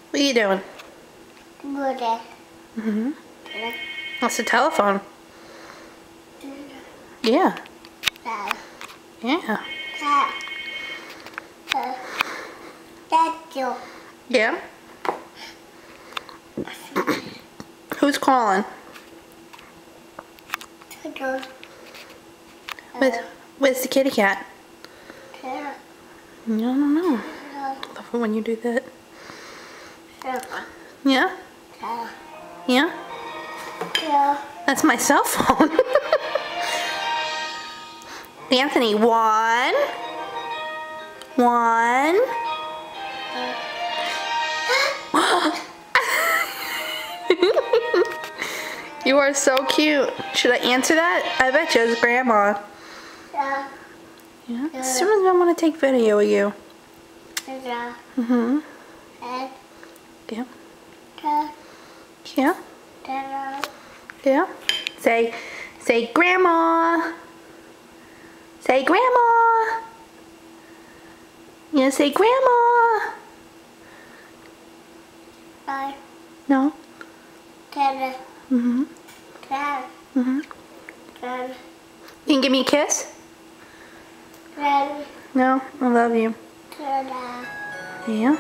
What are you doing? Good. Mm-hmm. That's a telephone. Yeah. Yeah. That's you. Yeah? Who's calling? Where's the kitty cat? I don't know. I love it when you do that. Yeah? Yeah? Yeah. That's my cell phone. Anthony, one. You are so cute. Should I answer that? I bet you it's Grandma. Yeah. Yeah? As soon as I want to take video of you. Yeah. Mm-hmm. Yeah. Yeah. Yeah. Say Grandma. Say Grandma. Yeah, say Grandma. Bye. No. Dad. Mm-hmm. Dad. Mm-hmm. Dad. You can give me a kiss? Dad. No, I love you. Dad. Yeah.